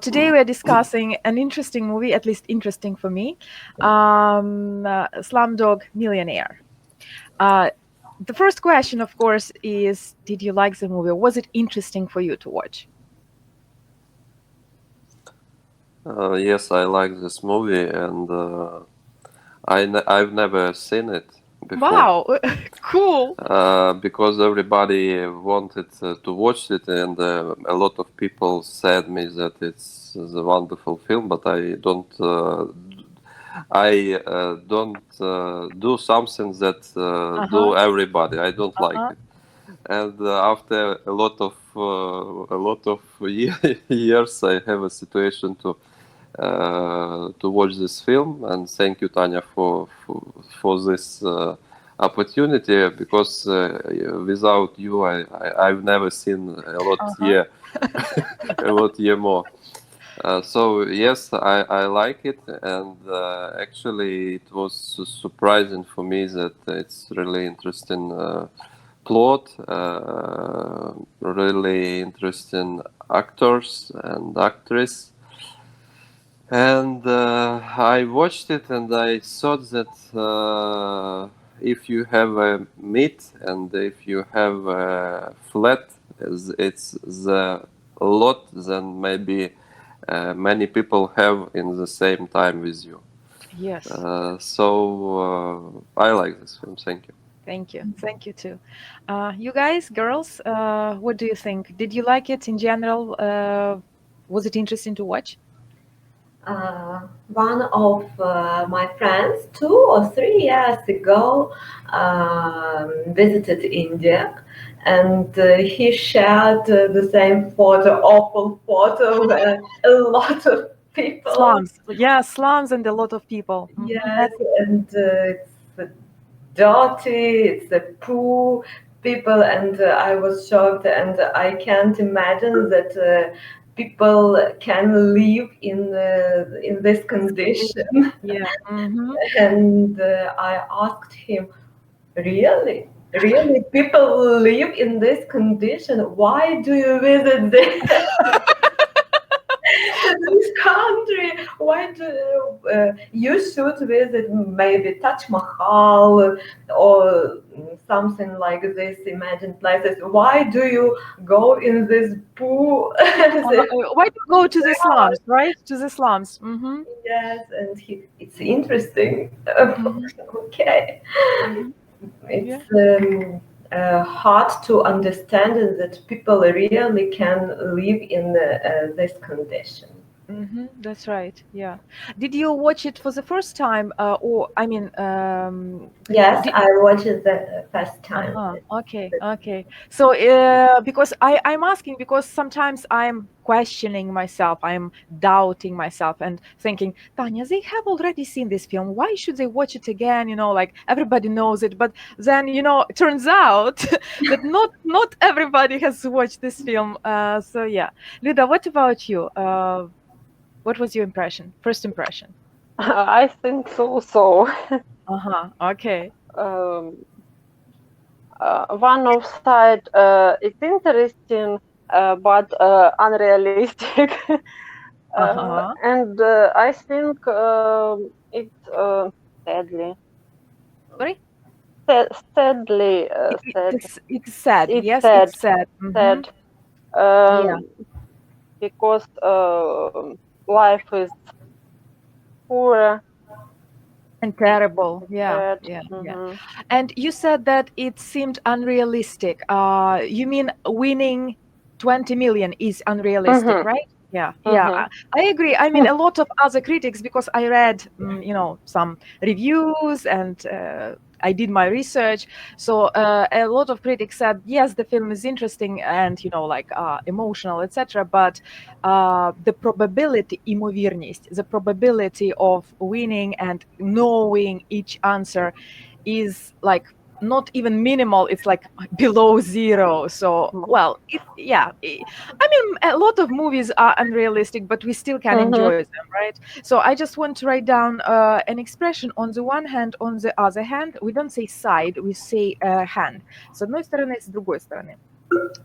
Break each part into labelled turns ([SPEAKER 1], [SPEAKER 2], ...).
[SPEAKER 1] Today we are discussing an interesting movie, at least interesting for me, Slumdog Millionaire. The first question, of course, is: did you like the movie? Was it interesting for you to watch?
[SPEAKER 2] Yes, I like this movie, and I've never seen it before
[SPEAKER 1] Wow, cool.
[SPEAKER 2] because everybody wanted to watch it, and a lot of people said me that it's a wonderful film, but I don't do something that
[SPEAKER 1] Uh-huh.
[SPEAKER 2] do everybody. I don't like
[SPEAKER 1] Uh-huh.
[SPEAKER 2] it, and after a lot of years, I have a situation to watch this film, and thank you, Tanya, for this opportunity, because without you I've never seen a lot
[SPEAKER 1] Uh-huh.
[SPEAKER 2] year a lot year more. So yes, I like it, and actually it was surprising for me that it's really interesting plot, really interesting actors and actress. And I watched it, and I thought that if you have a meat and if you have a flat, it's the lot than maybe many people have in the same time with you.
[SPEAKER 1] Yes.
[SPEAKER 2] So I like this film. Thank you.
[SPEAKER 1] Thank you. Thank you too. You guys, girls, what do you think? Did you like it in general? Was it interesting to watch?
[SPEAKER 3] One of my friends 2 or 3 years ago visited India, and he shared the same photo, awful photo, where a lot of people.
[SPEAKER 1] Slums. Yeah, slums and a lot of people.
[SPEAKER 3] Yes, and it's dirty, it's a poor people, and I was shocked, and I can't imagine that people can live in this condition.
[SPEAKER 1] Yeah. Hmm.
[SPEAKER 3] And I asked him, really? Really, people live in this condition. Why do you visit this? This country. Why do you should visit maybe Taj Mahal or something like this imagined places? Why do you go in this pool?
[SPEAKER 1] Why do you go to the slums, right? To the slums. Hmm.
[SPEAKER 3] Yes, and it's interesting.
[SPEAKER 1] Hmm.
[SPEAKER 3] Okay,
[SPEAKER 1] Hmm. Yeah.
[SPEAKER 3] it's hard to understand that people really can live in this condition.
[SPEAKER 1] That's right. Yeah. Did you watch it for the first time, or I mean,
[SPEAKER 3] Yes,
[SPEAKER 1] did
[SPEAKER 3] I watched it the first time.
[SPEAKER 1] uh-huh. Okay, okay. So, because I'm asking because sometimes I'm questioning myself, I'm doubting myself and thinking, Tanya, they have already seen this film. Why should they watch it again? Like everybody knows it. But then, it turns out that not everybody has watched this film. So yeah. Luda, what about you? What was your impression? First impression?
[SPEAKER 4] I think so. So,
[SPEAKER 1] Uh-huh. Okay.
[SPEAKER 4] um, one of side, it's interesting, but unrealistic,
[SPEAKER 1] Uh-huh.
[SPEAKER 4] and I think it's sadly,
[SPEAKER 1] Sorry?
[SPEAKER 4] sadly sad.
[SPEAKER 1] It's sad.
[SPEAKER 4] It's
[SPEAKER 1] Yes,
[SPEAKER 4] sad,
[SPEAKER 1] it's sad. Mm-hmm.
[SPEAKER 4] sad,
[SPEAKER 1] Yeah.
[SPEAKER 4] um, because life is poor,
[SPEAKER 1] And terrible. Yeah.
[SPEAKER 4] sad.
[SPEAKER 1] Yeah. Yeah.
[SPEAKER 4] Hmm.
[SPEAKER 1] And you said that it seemed unrealistic. You mean winning 20 million is unrealistic,
[SPEAKER 4] Hmm.
[SPEAKER 1] right? Yeah, yeah,
[SPEAKER 4] Hmm.
[SPEAKER 1] I agree. I mean, a lot of other critics, because I read, some reviews and I did my research. So a lot of critics said, yes, the film is interesting and, like emotional, etc. But the probability, immoverность, the probability of winning and knowing each answer is like not even minimal, it's like below zero. So well, I mean, a lot of movies are unrealistic, but we still can
[SPEAKER 4] Hmm.
[SPEAKER 1] enjoy them, right? So I just want to write down an expression: on the one hand, on the other hand. We don't say side, we say hand. С одной стороны, с другой стороны.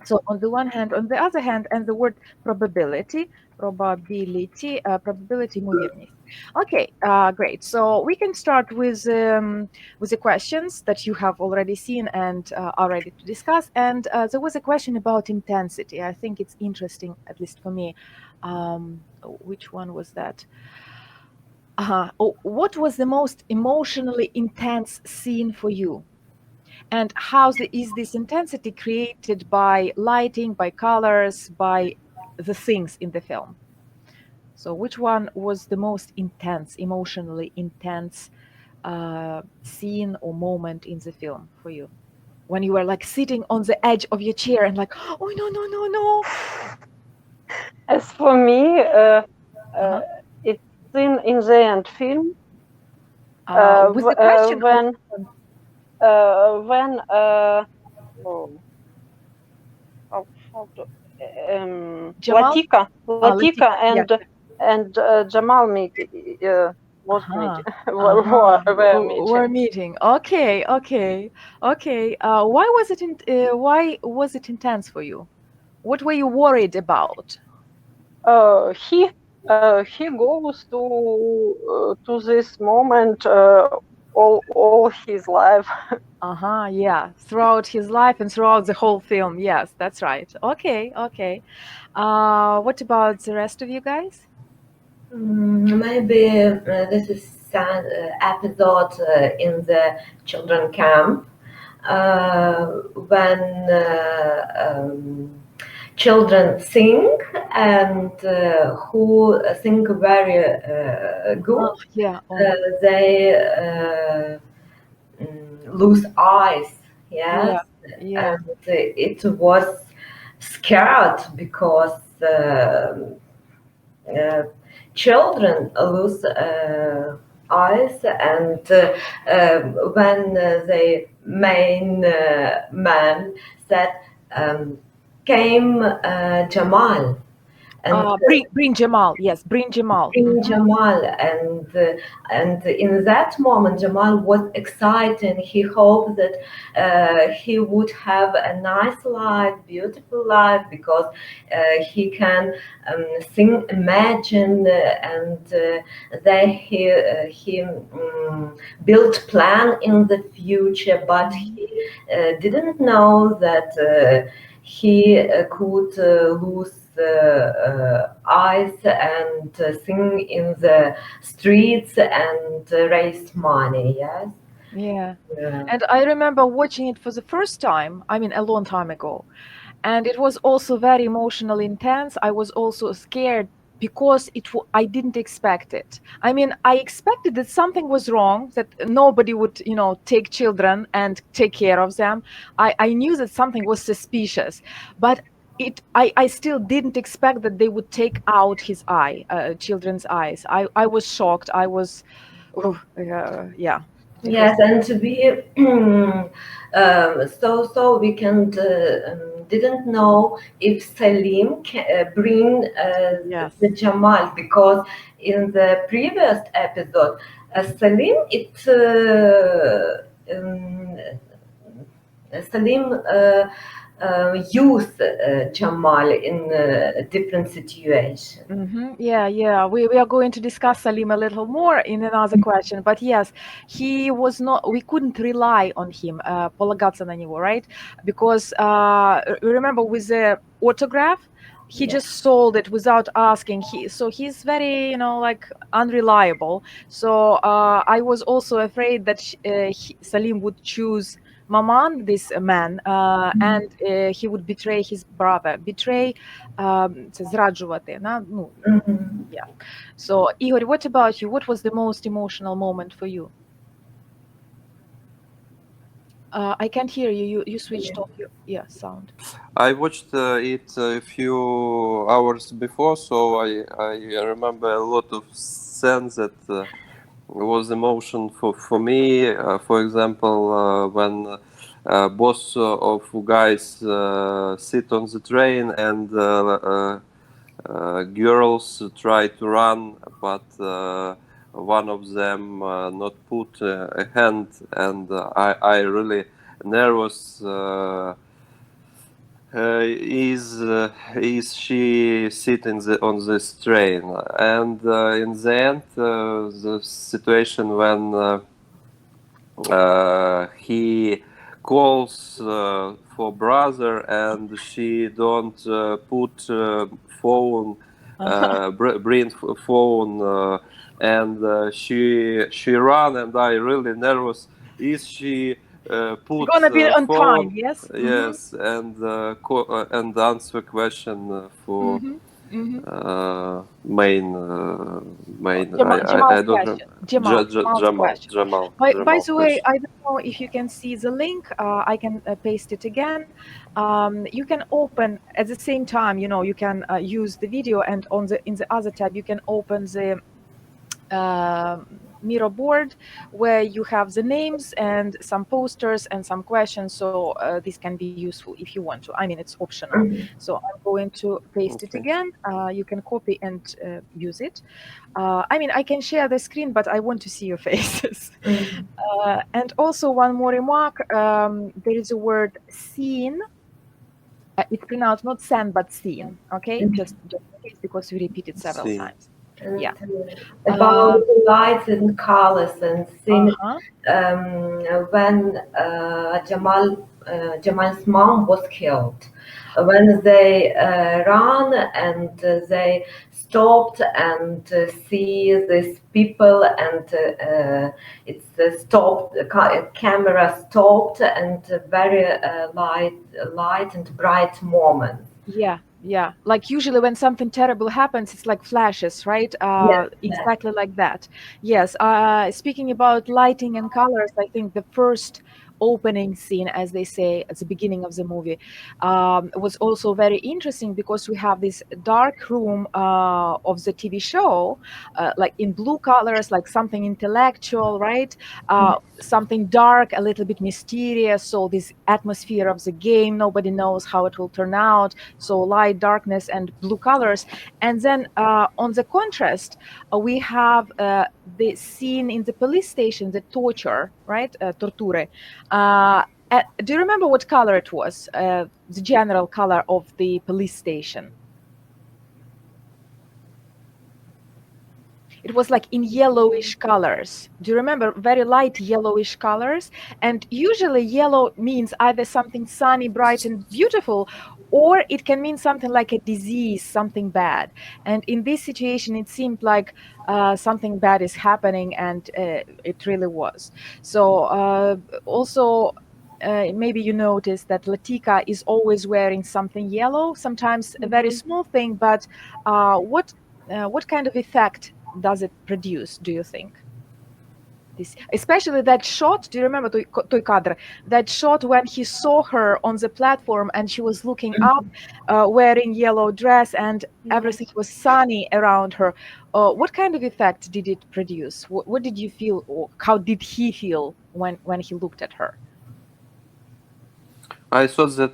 [SPEAKER 1] So on the one hand, on the other hand, and the word probability, probability муверенность. Okay, great. So we can start with the questions that you have already seen and are ready to discuss. And there was a question about intensity. I think it's interesting, at least for me. Which one was that? Oh, what was the most emotionally intense scene for you? And how is this intensity created by lighting, by colors, by the things in the film? So which one was the most intense, emotionally intense scene or moment in the film for you? When you were like sitting on the edge of your chair and like, oh, no, no, no, no.
[SPEAKER 4] As for me,
[SPEAKER 1] Uh-huh.
[SPEAKER 4] it's in the end film
[SPEAKER 1] With the question
[SPEAKER 4] when oh, how to
[SPEAKER 1] Jamal?
[SPEAKER 4] Latika
[SPEAKER 1] Latika, yeah.
[SPEAKER 4] and Jamal was
[SPEAKER 1] Uh-huh.
[SPEAKER 4] meeting were
[SPEAKER 1] We're
[SPEAKER 4] meeting.
[SPEAKER 1] meeting. Okay, okay, okay. Why was it intense for you? What were you worried about?
[SPEAKER 4] He goes to this moment all his life.
[SPEAKER 1] Yeah. Throughout his life and throughout the whole film. Yes, that's right. Okay, okay. What about the rest of you guys?
[SPEAKER 3] Maybe this is an episode in the children camp when children sing and who sing very good.
[SPEAKER 1] Oh, yeah. Oh,
[SPEAKER 3] They lose eyes,
[SPEAKER 1] yeah.
[SPEAKER 3] yes,
[SPEAKER 1] Yeah.
[SPEAKER 3] and it was scared because children lose eyes, and when the main man said, came Jamal, and
[SPEAKER 1] Bring Jamal. Yes, bring Jamal.
[SPEAKER 3] in
[SPEAKER 1] Mhm.
[SPEAKER 3] Jamal, and in that moment, Jamal was excited. He hoped that he would have a nice life, beautiful life, because he can sing, imagine, and then he built plan in the future, but he didn't know that he could lose eyes and sing in the streets and raise money. Yes.
[SPEAKER 1] Yeah.
[SPEAKER 3] Yeah.
[SPEAKER 1] And I remember watching it for the first time, I mean, a long time ago. And it was also very emotionally intense. I was also scared because I didn't expect it. I mean, I expected that something was wrong, that nobody would, take children and take care of them. I knew that something was suspicious, but I still didn't expect that they would take out his children's eyes. I was shocked. I was, yeah. It was.
[SPEAKER 3] Yes, and to be so we can didn't know if Salim can bring
[SPEAKER 1] Yes.
[SPEAKER 3] the Jamal, because in the previous episode Salim Salim used Jamal in a different situation.
[SPEAKER 1] Yeah. We are going to discuss Salim a little more in another question. But yes, he was not, we couldn't rely on him, полагаться на него, right? Because remember with the autograph, he
[SPEAKER 3] Yeah.
[SPEAKER 1] just sold it without asking. So he's very, like unreliable. So I was also afraid that Salim would choose Maman, this man, and he would betray his brother. Це зраджувати, ну,
[SPEAKER 3] Mhm.
[SPEAKER 1] yeah. So, Igor, what about you? What was the most emotional moment for you? I can't hear you. You switched off your sound.
[SPEAKER 2] I watched it a few hours before, so I remember a lot of scenes that was emotion for me. For example, when both of guys sit on the train and girls try to run, but one of them not put a hand, and I really nervous is she sitting on this train, and in the end, the situation when he calls for brother, and she don't put phone, bring phone, and she run, and I really nervous. Is she
[SPEAKER 1] You're
[SPEAKER 2] put
[SPEAKER 1] gonna be on time,
[SPEAKER 2] phone?
[SPEAKER 1] yes?
[SPEAKER 2] Yes, and answer question for
[SPEAKER 1] Mm-hmm. Mm-hmm.
[SPEAKER 2] main. I
[SPEAKER 1] Jamal's
[SPEAKER 2] don't
[SPEAKER 1] question.
[SPEAKER 2] remember.
[SPEAKER 1] Jamal's question. By
[SPEAKER 2] Jamal
[SPEAKER 1] the way,
[SPEAKER 2] question.
[SPEAKER 1] I don't know if you can see the link. I can paste it again. You can open at the same time. You can use the video, and in the other tab, you can open the Miro board where you have the names and some posters and some questions. So this can be useful if you want to. I mean, it's optional. So I'm going to paste it
[SPEAKER 2] Okay.
[SPEAKER 1] again. You can copy and use it. I mean, I can share the screen, but I want to see your faces. And also one more remark. There is a word "scene." It's pronounced not "san" but "scene." Okay, just in case, because we repeat it several
[SPEAKER 2] See.
[SPEAKER 1] times.
[SPEAKER 3] And
[SPEAKER 1] Yeah.
[SPEAKER 3] about lights and colors and scene,
[SPEAKER 1] Uh-huh.
[SPEAKER 3] when Jamal's mom was killed, when they ran and they stopped and see these people, and it's stopped, camera stopped, and very light and bright moment.
[SPEAKER 1] Yeah. Like usually when something terrible happens, it's like flashes, right?
[SPEAKER 3] Yes,
[SPEAKER 1] Exactly like that. Yes. Speaking about lighting and colors, I think the first opening scene, as they say at the beginning of the movie, was also very interesting because we have this dark room of the TV show, like in blue colors, like something intellectual, right? Something dark, a little bit mysterious. So this atmosphere of the game, nobody knows how it will turn out. So light, darkness, and blue colors. And then on the contrast, we have the scene in the police station, the torture, right? Torture. Do you remember what color it was? The general color of the police station? It was like in yellowish colors. Do you remember? Very light yellowish colors. And usually yellow means either something sunny, bright, and beautiful, or it can mean something like a disease, something bad. And in this situation, it seemed like something bad is happening, and it really was. So also, maybe you noticed that Latika is always wearing something yellow, sometimes a very small thing, but what kind of effect does it produce, do you think? This, especially that shot, do you remember той кадр? That shot when he saw her on the platform and she was looking up, wearing yellow dress, and everything was sunny around her. What kind of effect did it produce? What did you feel, or how did he feel when he looked at her?
[SPEAKER 2] I thought that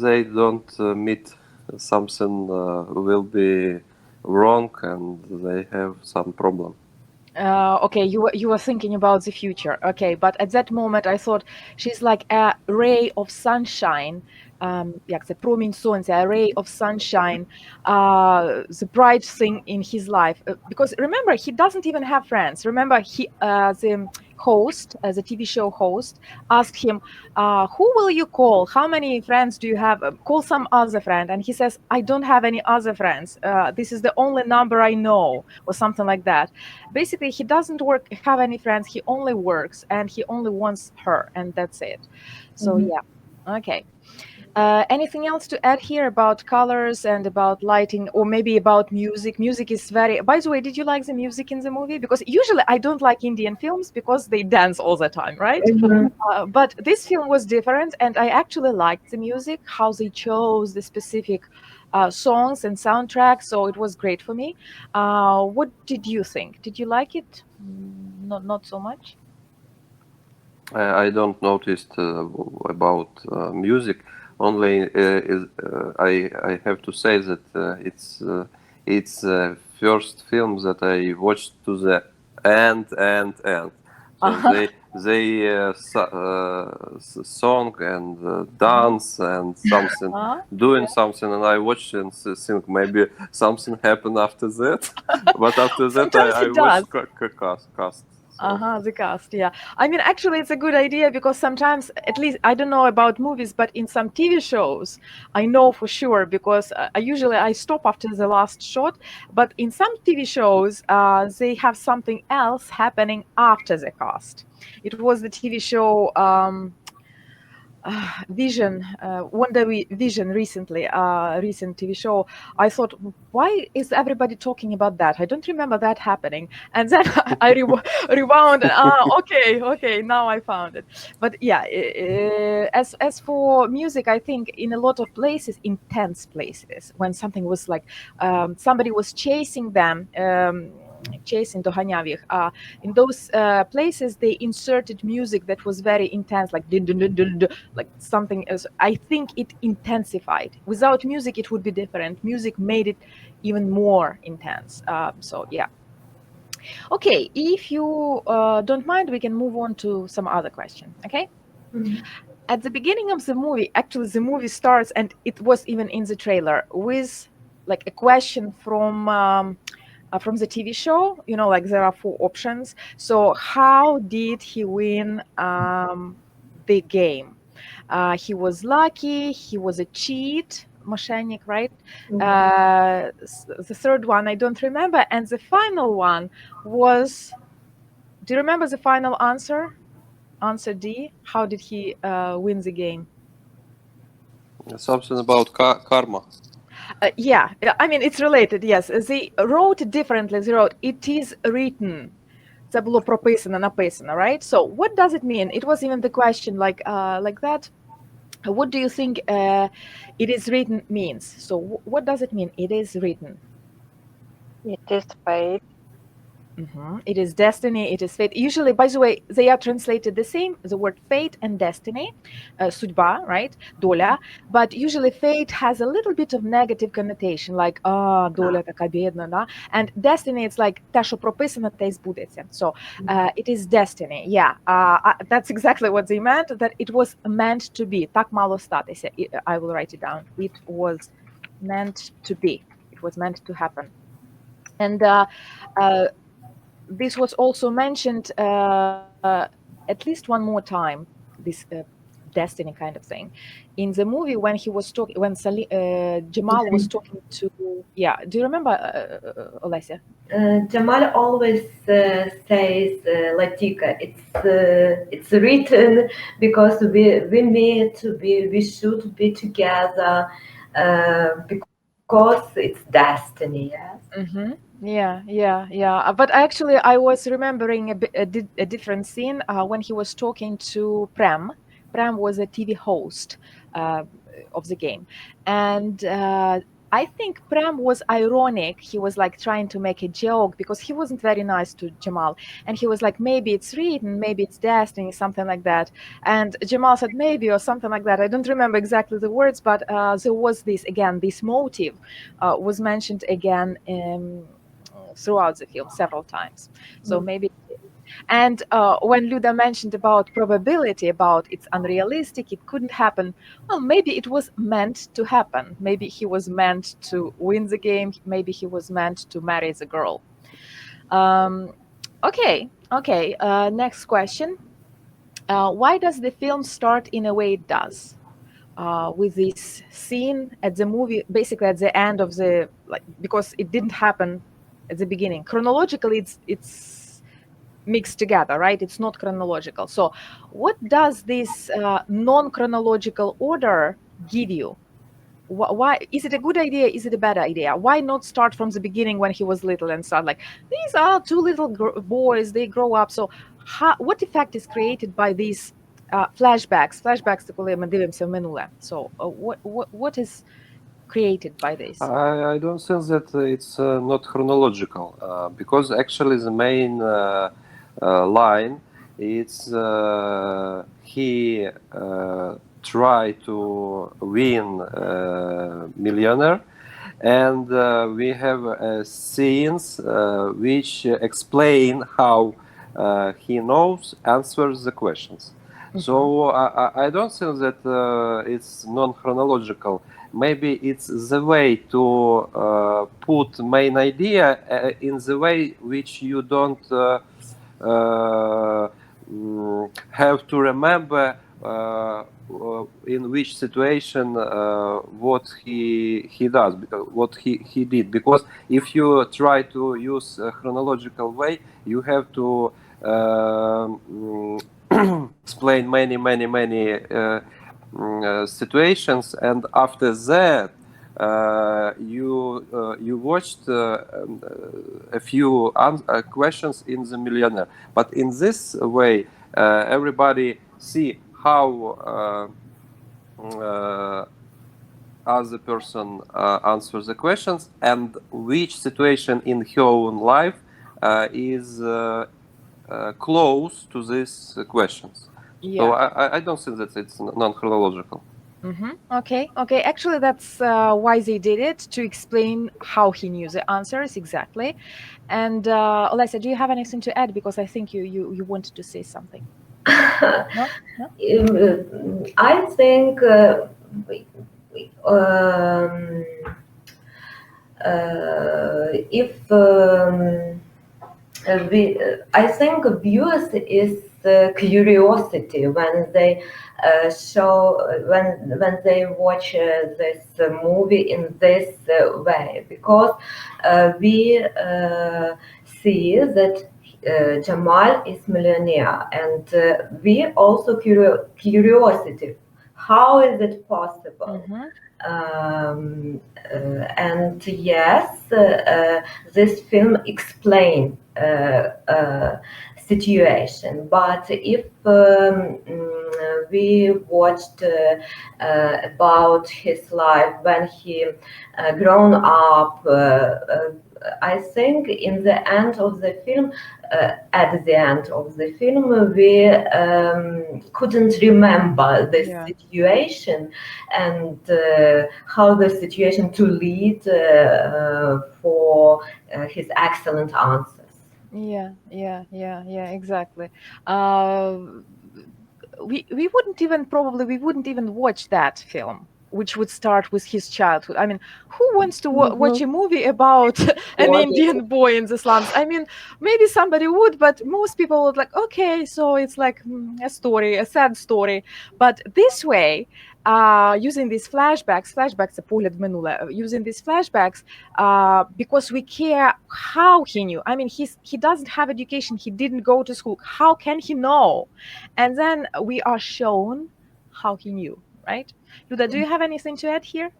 [SPEAKER 2] they don't meet something will be wrong, and they have some problem.
[SPEAKER 1] Okay, you were thinking about the future. Okay, but at that moment I thought she's like a ray of sunshine. Як це промінь сонця, a ray of sunshine, the bright thing in his life. Because remember, he doesn't even have friends. Remember, the host, the TV show host, asked him, "Who will you call? How many friends do you have? Call some other friend." And he says, "I don't have any other friends. This is the only number I know," or something like that. Basically, he doesn't have any friends. He only works, and he only wants her, and that's it. So yeah, okay. Anything else to add here about colors and about lighting, or maybe about music? Music is very. By the way, did you like the music in the movie? Because usually I don't like Indian films because they dance all the time, right? But this film was different, and I actually liked the music, how they chose the specific songs and soundtrack. So it was great for me. What did you think? Did you like it? Not so much.
[SPEAKER 2] I don't notice about music. Only I have to say that it's first film that I watched to the end. So they song and dance and something, doing something, and I watched and think maybe something happened after that. But after that,
[SPEAKER 1] Sometimes
[SPEAKER 2] I
[SPEAKER 1] it does.
[SPEAKER 2] watched cast. So.
[SPEAKER 1] The cast, yeah. I mean, actually, it's a good idea because sometimes, at least, I don't know about movies, but in some TV shows, I know for sure because I stop after the last shot. But in some TV shows, they have something else happening after the cast. It was the TV show. Vision, Vision recently, recent TV show. I thought, why is everybody talking about that? I don't remember that happening. And then I rewound. Okay, now I found it. But yeah, as for music, I think in a lot of places, intense places, when something was like somebody was chasing them. Chasing doganiał ich. In those places, they inserted music that was very intense, like dun, dun, dun, dun, dun, like something else. I think it intensified. Without music, it would be different. Music made it even more intense. So yeah. Okay, if you don't mind, we can move on to some other question. Okay.
[SPEAKER 3] Mhm.
[SPEAKER 1] At the beginning of the movie, actually, the movie starts, and it was even in the trailer with like a question from the TV show. You know, like there are 4 options. So how did he win the game? He was lucky. He was a cheat, moshenik, right? The third one I don't remember, and the final one was. Do you remember the final answer? Answer D. How did he win the game?
[SPEAKER 2] Something about karma.
[SPEAKER 1] Yeah, I mean it's related. Yes, they wrote it differently. They wrote it is written. Це було прописано, написано, right? So what does it mean? It was even the question like that. What do you think it is written means? So what does it mean? It is written.
[SPEAKER 4] It is fate.
[SPEAKER 1] It is destiny, it is fate. Usually, by the way, they are translated the same, the word fate and destiny, судьба, right? Доля. But usually fate has a little bit of negative connotation, like, доля така бідна, да? And destiny, it's like, те, що прописано, те й збудеться. So, it is destiny, yeah. That's exactly what they meant, that it was meant to be. Так мало статися. I will write it down. It was meant to be. It was meant to happen. And this was also mentioned at least one more time, this destiny kind of thing, in the movie when he was talking, when Jamal was talking to. Yeah, do you remember, Olesya?
[SPEAKER 3] Jamal always says, Latika, it's written because we should be together because it's destiny. Yes.
[SPEAKER 1] Yeah. But actually, I was remembering a different scene when he was talking to Prem. Prem was a TV host of the game, and I think Prem was ironic. He was like trying to make a joke because he wasn't very nice to Jamal, and he was like, maybe it's written, maybe it's destiny, something like that. And Jamal said maybe or something like that. I don't remember exactly the words, but there was this motive was mentioned again throughout the film several times. So maybe. And when Luda mentioned about probability, about it's unrealistic, it couldn't happen, well, maybe it was meant to happen. Maybe he was meant to win the game. Maybe he was meant to marry the girl. Okay. Next question. Why does the film start in a way it does? With this scene at the movie, basically at the end of the, because it didn't happen at the beginning. Chronologically, it's mixed together, right? It's not chronological. So what does this non-chronological order give you? Why is it a good idea? Is it a bad idea? Why not start from the beginning when he was little and start like, these are 2 little boys, they grow up. So what effect is created by these flashbacks, коли ми дивимося в минуле? So what is created by this?
[SPEAKER 2] I don't think that it's not chronological because actually the main line it's he try to win millionaire, and we have scenes which explain how he knows answers the questions. So I don't think that it's non-chronological. Maybe it's the way to put main idea in the way which you don't have to remember in which situation what he does, what he did. Because if you try to use a chronological way, you have to explain many situations, and after that you watched a few questions in the millionaire. But in this way everybody see how other person answers the questions and which situation in her own life is close to these questions. So I don't think that it's non-chronological.
[SPEAKER 1] Okay. Actually, that's why they did it, to explain how he knew the answers exactly. And Olesa, do you have anything to add? Because I think you wanted to say something. No?
[SPEAKER 3] I think if I think viewers is curiosity when they when they watch this movie in this way, because we see that Jamal is millionaire, and we also curiosity. How is it possible? And yes, this film explains situation. But if we watched about his life when he grown up, I think in the end of the film, at the end of the film, we couldn't remember the situation and how the situation to lead for his excellent answers.
[SPEAKER 1] Yeah, exactly. We wouldn't even watch that film, which would start with his childhood. I mean, who wants to watch a movie about an Indian boy in the slums? I mean, maybe somebody would, but most people would like, okay, so it's like a story, a sad story. But this way, using these flashbacks, це погляд в минуле, using these flashbacks, because we care how he knew. I mean, he doesn't have education, he didn't go to school. How can he know? And then we are shown how he knew, right? Luda, do you have anything to add here?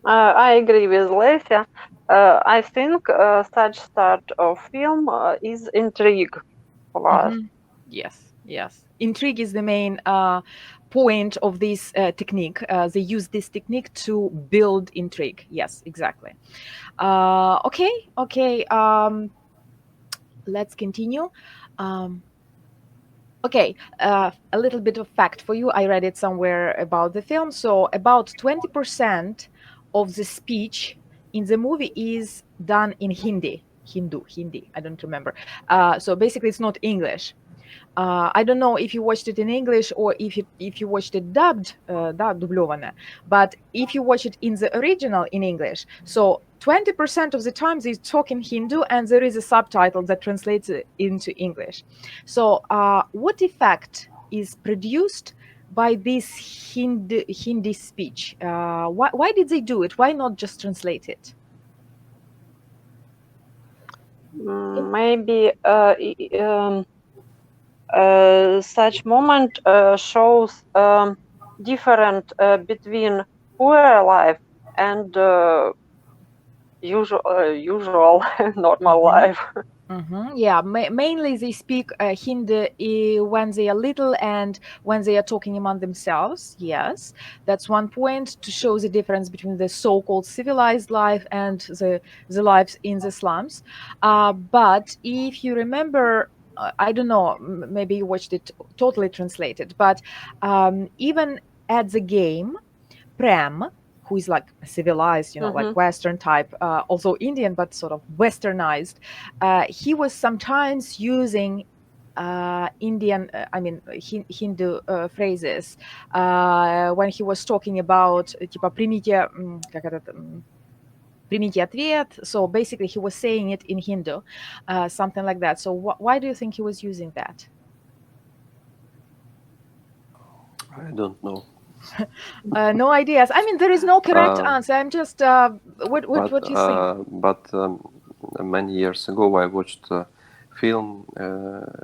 [SPEAKER 4] I agree with Lesia. I think such start of film is intrigue for us.
[SPEAKER 1] Yes. Intrigue is the main point of this technique. They use this technique to build intrigue. Yes, exactly. Okay. Let's continue. Okay, a little bit of fact for you. I read it somewhere about the film. So about 20% of the speech in the movie is done in Hindi. I don't remember. So basically, it's not English. I don't know if you watched it in English or if you watched it dubbed, дублёване. But if you watch it in the original in English, so 20% of the time they talk in Hindu and there is a subtitle that translates it into English. So what effect is produced by this Hindi speech? Why did they do it? Why not just translate it?
[SPEAKER 4] Maybe such moment shows different between poor life and usual normal life.
[SPEAKER 1] Yeah, mainly they speak Hindi when they are little and when they are talking among themselves. Yes, that's one point to show the difference between the so-called civilized life and the lives in the slums. But if you remember, I don't know, maybe you watched it totally translated, but even at the game, Prem, who is like civilized, like Western type, also Indian, but sort of Westernized, he was sometimes using Indian, Hindu phrases when he was talking about типа примите, как этот, примите ответ. So basically, he was saying it in Hindu, something like that. So why do you think he was using that?
[SPEAKER 2] I don't know.
[SPEAKER 1] No ideas. I mean, there is no correct answer. I'm just what do you think?
[SPEAKER 2] But many years ago, I watched a film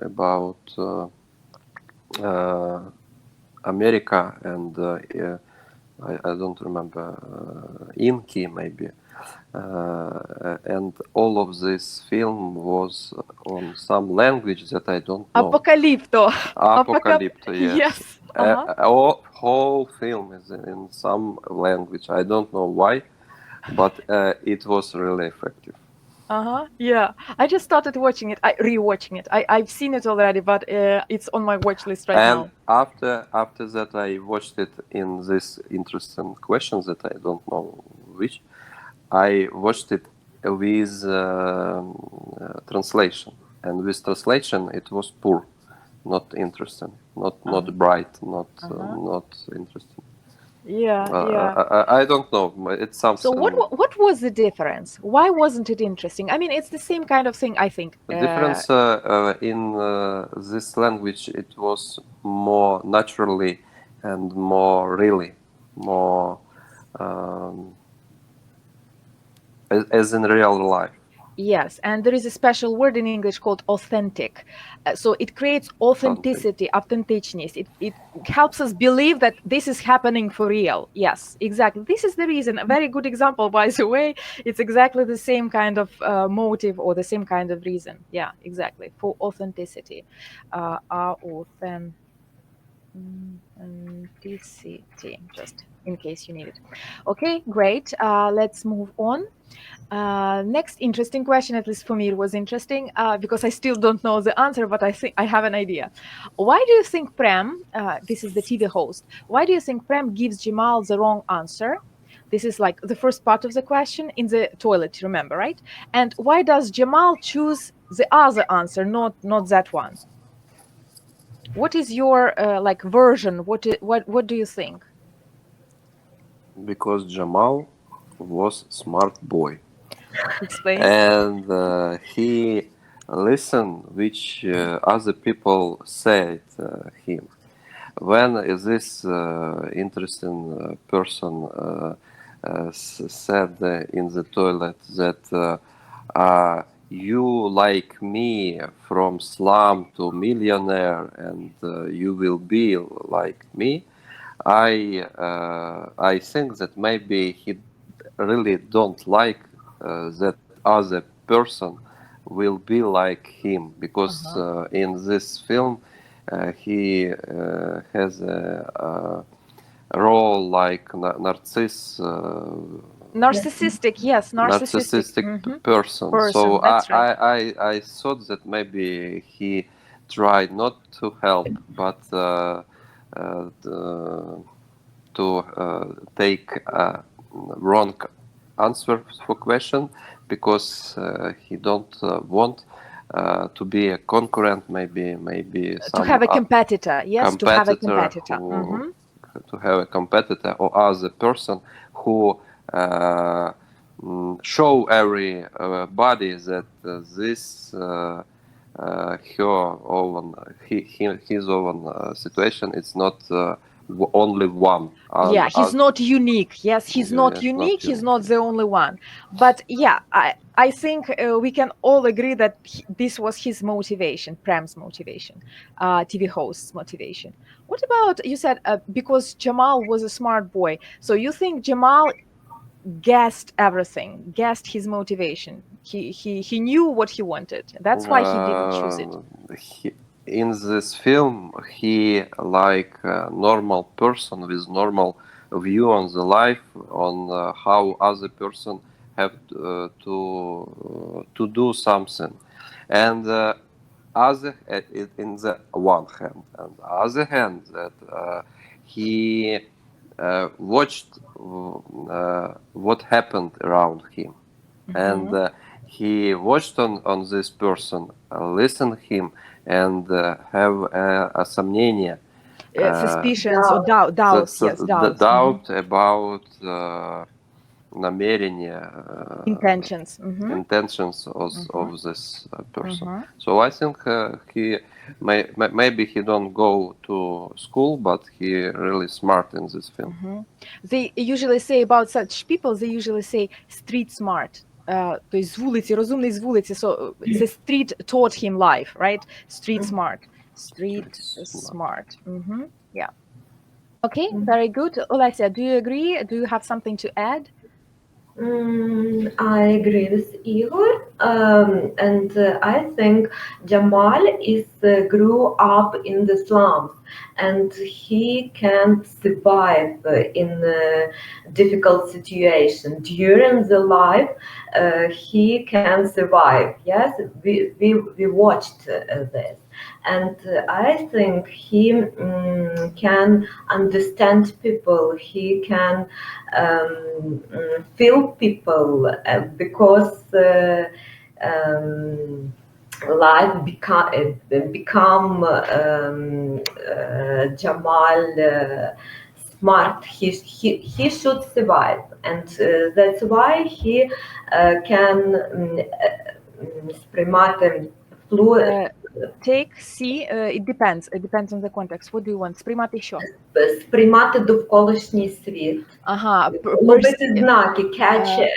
[SPEAKER 2] about America, and I don't remember, Inky maybe. And all of this film was on some language that I don't know.
[SPEAKER 1] Apocalypto.
[SPEAKER 2] Apocalypto, yes.
[SPEAKER 1] Yes.
[SPEAKER 2] Whole film is in some language. I don't know why, but it was really effective.
[SPEAKER 1] Yeah. I just started watching it. Rewatching it. I've seen it already, but it's on my watch list right
[SPEAKER 2] And
[SPEAKER 1] now.
[SPEAKER 2] after that, I watched it in this interesting questions that I don't know which. I watched it with translation, and with translation it was poor, not interesting, not bright, not interesting.
[SPEAKER 1] Yeah.
[SPEAKER 2] I don't know. It sounds.
[SPEAKER 1] So what was the difference? Why wasn't it interesting? I mean, it's the same kind of thing, I think.
[SPEAKER 2] The difference in this language, it was more naturally and more really, more as in real life.
[SPEAKER 1] Yes, and there is a special word in English called authentic. So it creates authenticity, authenticness. It helps us believe that this is happening for real. Yes, exactly. This is the reason. A very good example, by the way. It's exactly the same kind of motive or the same kind of reason. Yeah, exactly. For authenticity. Authenticity, just in case you need it. Okay, great. Let's move on. Next interesting question, at least for me, it was interesting because I still don't know the answer, but I think I have an idea. Why do you think Prem, this is the TV host, why do you think Prem gives Jamal the wrong answer? This is like the first part of the question in the toilet, remember, right? And why does Jamal choose the other answer, not that one? What is your like version? What do you think?
[SPEAKER 2] Because Jamal was smart boy.
[SPEAKER 1] Explain.
[SPEAKER 2] And he listened which other people said him. When this interesting person said in the toilet that you like me from slum to millionaire, and you will be like me, I think that maybe he really don't like that other person will be like him, because in this film he has a role like
[SPEAKER 1] Narcissistic, yes,
[SPEAKER 2] narcissistic person. So
[SPEAKER 1] That's right.
[SPEAKER 2] I thought that maybe he tried not to help, but to take a wrong answer for question, because he don't want to be a concurrent, maybe
[SPEAKER 1] To have a competitor, yes, to have a competitor.
[SPEAKER 2] To have a competitor or other person who show everybody that this his own situation. It's not only one.
[SPEAKER 1] Yeah, he's not unique. Yes, he's not unique. He's not the only one. But yeah, I think we can all agree that this was his motivation, Prem's motivation, TV host's motivation. What about, you said because Jamal was a smart boy. So you think Jamal guessed everything, guessed his motivation. He knew what he wanted. That's why he didn't choose it.
[SPEAKER 2] In this film, he like a normal person with normal view on the life, on how other person have to do something, and other in the one hand, and the other hand that he watched what happened around him, and he watched on this person, listened him, and have a сомнение,
[SPEAKER 1] Suspicions or doubts, yes, doubts.
[SPEAKER 2] doubt about намерения,
[SPEAKER 1] Intentions.
[SPEAKER 2] intentions of this person. So I think he maybe he don't go to school, but he really smart in this film.
[SPEAKER 1] They usually say about such people, they usually say street smart. То есть з вулиці, розумний з вулиці. So the street taught him life, right? Street smart. Street smart. Yeah. Okay, very good. Olesia, do you agree? Do you have something to add?
[SPEAKER 3] I agree with Igor, and I think Jamal grew up in the slums, and he can survive in a difficult situation during the life. He can survive. Yes, we watched this. And I think he can understand people. He can feel people because life become Jamal smart. He should survive, and that's why he can сприймати
[SPEAKER 1] Take, see, it depends. It depends on the context. What do you want? Сприймати що?
[SPEAKER 3] Сприймати довколишній світ. Ловити знаки, catch.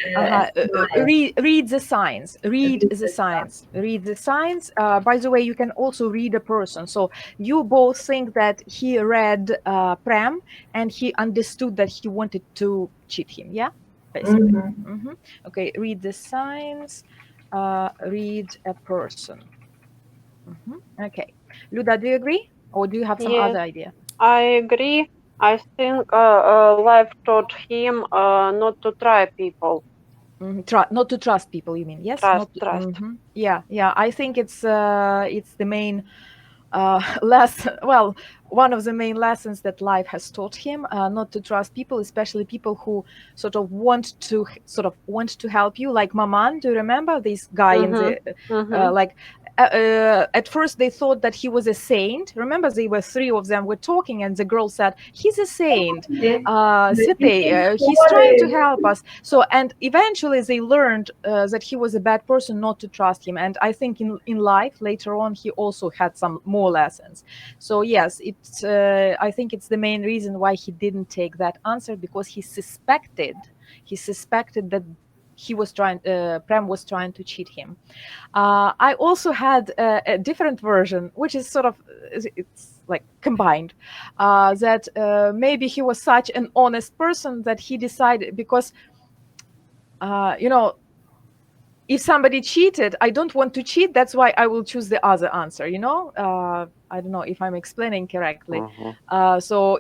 [SPEAKER 1] Read the signs. Read the signs. Read the signs. By the way, you can also read a person. So you both think that he read Prem and he understood that he wanted to cheat him. Yeah, basically. Okay, read the signs. Read a person. Okay, Luda, do you agree, or do you have some other idea?
[SPEAKER 4] I agree. I think life taught him not to try people.
[SPEAKER 1] Not to trust people, you mean? Yes.
[SPEAKER 4] Trust.
[SPEAKER 1] Yeah. I think it's the main lesson. Well, one of the main lessons that life has taught him, not to trust people, especially people who sort of want to help you, like Maman. Do you remember this guy in the like? At first they thought that he was a saint. Remember, they were three of them were talking, and the girl said, "He's a saint. He's trying to help us." So, and eventually they learned that he was a bad person, not to trust him. And I think in life later on he also had some more lessons. So yes, it's I think it's the main reason why he didn't take that answer, because he suspected that Prem was trying to cheat him. I also had a different version, which is sort of, it's like combined, that maybe he was such an honest person that he decided, because if somebody cheated, I don't want to cheat. That's why I will choose the other answer. I don't know if I'm explaining correctly. So,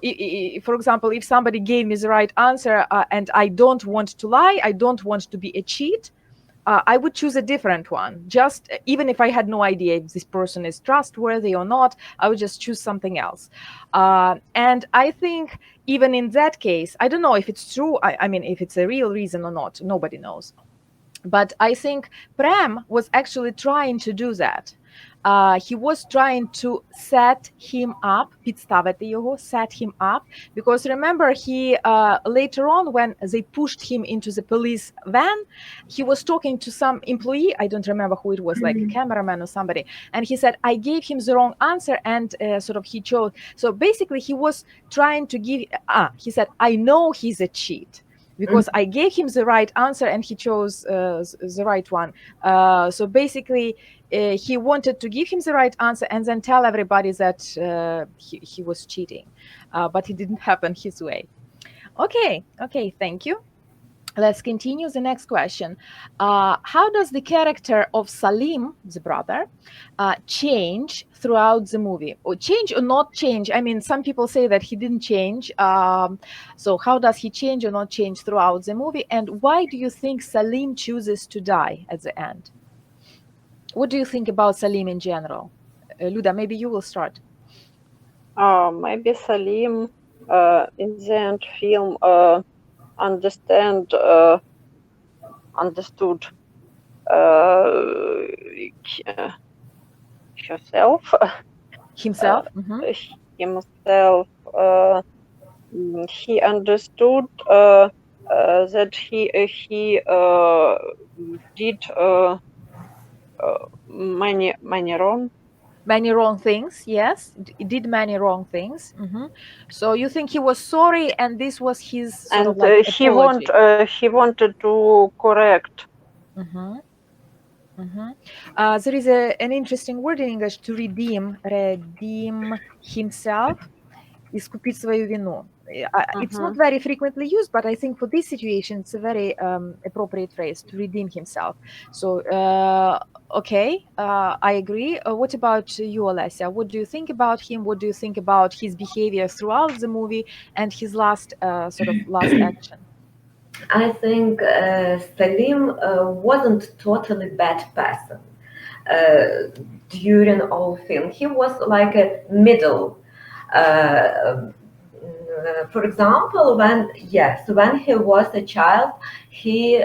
[SPEAKER 1] for example, if somebody gave me the right answer and I don't want to lie, I don't want to be a cheat, I would choose a different one. Just even if I had no idea if this person is trustworthy or not, I would just choose something else. And I think even in that case, I don't know if it's true. I mean, if it's a real reason or not, nobody knows. But I think Prem was actually trying to do that. He was trying to set him up, підставити його, set him up, because remember he later on when they pushed him into the police van, he was talking to some employee, I don't remember who it was, like a cameraman or somebody, and he said, I gave him the wrong answer, and sort of he chose. So basically he was trying to give, he said, I know he's a cheat, because I gave him the right answer and he chose the right one. So basically, he wanted to give him the right answer and then tell everybody that he was cheating. But it didn't happen his way. Okay, thank you. Let's continue the next question. How does the character of Salim, the brother, change throughout the movie? Or change or not change? I mean, some people say that he didn't change. So how does he change or not change throughout the movie? And why do you think Salim chooses to die at the end? What do you think about Salim in general? Luda, maybe you will start.
[SPEAKER 4] Maybe Salim in the end film understood herself.
[SPEAKER 1] Himself.
[SPEAKER 4] Himself. He understood that he did many wrong.
[SPEAKER 1] Many wrong things. Yes, did many wrong things. So you think he was sorry, and this was his sort of
[SPEAKER 4] And
[SPEAKER 1] like apology.
[SPEAKER 4] he wanted to correct.
[SPEAKER 1] There is an interesting word in English, to redeem himself, искупить свою вину. It's not very frequently used, but I think for this situation, it's a very appropriate phrase, to redeem himself. So, okay, I agree. What about you, Alessia? What do you think about him? What do you think about his behavior throughout the movie and his last action?
[SPEAKER 3] I think Salim wasn't totally bad person during all film. He was like a middle. For example, when he was a child, he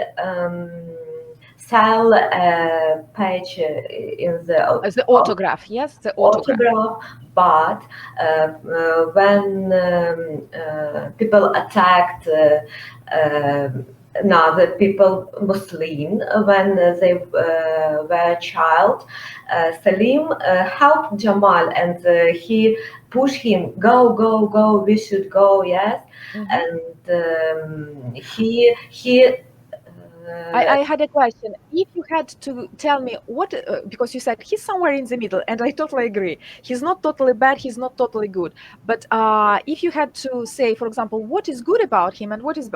[SPEAKER 3] sell a page in
[SPEAKER 1] the autograph. Yes, the autograph.
[SPEAKER 3] But when people attacked another people, Muslim, when they were a child, Salim helped Jamal, and he pushed him, go, we should go, yes. And he
[SPEAKER 1] I had a question. If you had to tell me what, because you said he's somewhere in the middle, and I totally agree. He's not totally bad, he's not totally good. But if you had to say, for example, what is good about him and what is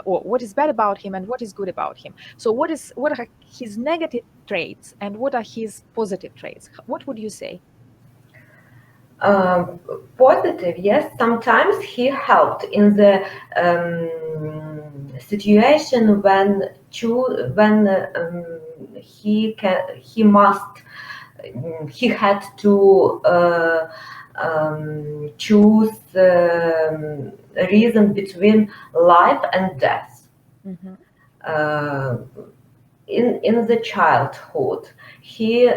[SPEAKER 1] bad about him and what is good about him. So what are his negative traits and what are his positive traits? What would you say?
[SPEAKER 3] Positive, yes. Sometimes he helped in the situation when he had to choose a reason between life and death. In the childhood, he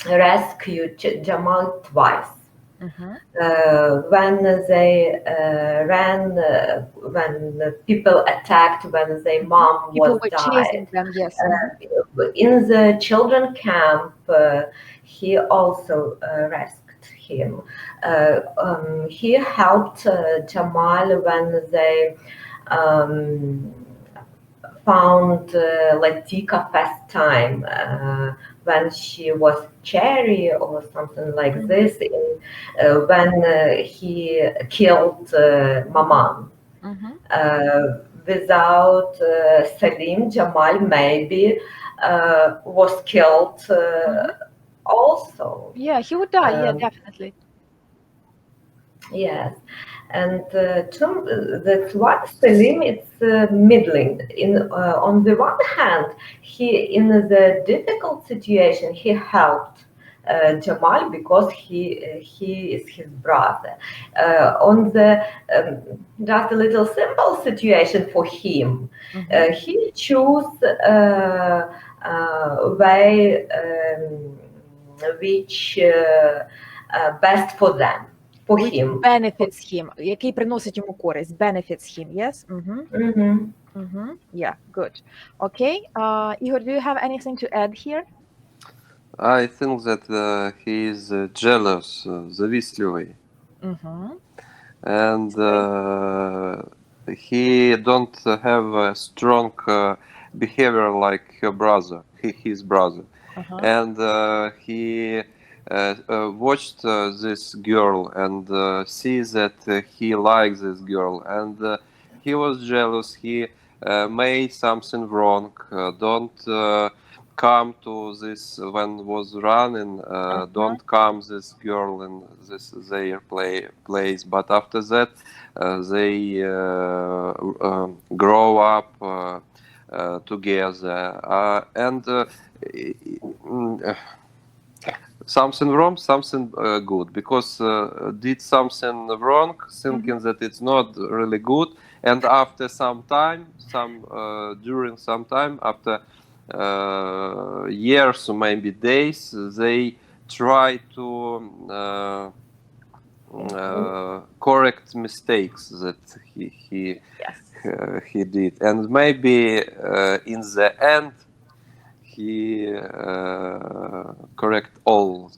[SPEAKER 3] rescued Jamal twice. When they ran, when the people attacked, when their mom
[SPEAKER 1] people
[SPEAKER 3] was
[SPEAKER 1] were
[SPEAKER 3] died.
[SPEAKER 1] chasing them, yes.
[SPEAKER 3] In the children camp, he also rescued him. He helped Jamal when they found Latika first time when she was cherry or something like this, when he killed Maman. Without Salim, Jamal maybe was killed also.
[SPEAKER 1] Yeah, he would die, yeah, definitely.
[SPEAKER 3] Yes, and that's what Salim is middling. On the one hand, he in the difficult situation he helped Jamal because he is his brother. On the just a little simple situation for him, he chose way which best for them.
[SPEAKER 1] Which benefits him, який приносить йому користь, benefits him, yes? Yeah, good. Okay, Igor, do you have anything to add here?
[SPEAKER 2] I think that he is jealous, завистливый. And he don't have a strong behavior like his brother. And he watched this girl and sees that he likes this girl, and he was jealous. He made something wrong. Don't come to this when was running. Don't come this girl in this their place. But after that, they grow up together, and something wrong, something good, because did something wrong, thinking that it's not really good, and after some time, during some time after years or maybe days, they try to correct mistakes that
[SPEAKER 1] Yes.
[SPEAKER 2] he did, and maybe in the end he correct all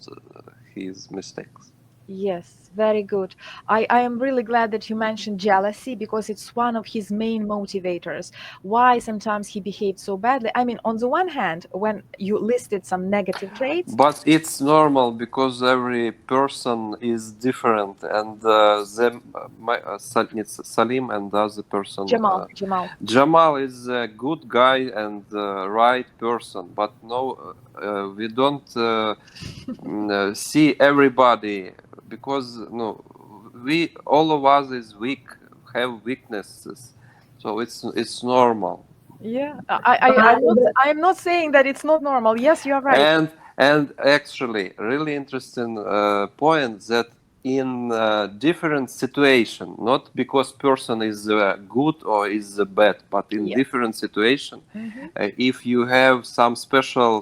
[SPEAKER 2] his mistakes.
[SPEAKER 1] Yes, very good. I am really glad that you mentioned jealousy because it's one of his main motivators. Why sometimes he behaved so badly? I mean, on the one hand, when you listed some negative traits,
[SPEAKER 2] But it's normal because every person is different, and it's Salim and the other person.
[SPEAKER 1] Jamal.
[SPEAKER 2] Jamal is a good guy and right person, but no, we don't see everybody because no, we all of us is weak, have weaknesses, so it's normal.
[SPEAKER 1] Yeah, I'm not saying that it's not normal. Yes, you are right.
[SPEAKER 2] And actually, really interesting point that in different situation, not because person is good or is bad, but in
[SPEAKER 1] Yes.
[SPEAKER 2] different situation,
[SPEAKER 1] Mhm.
[SPEAKER 2] if you have some special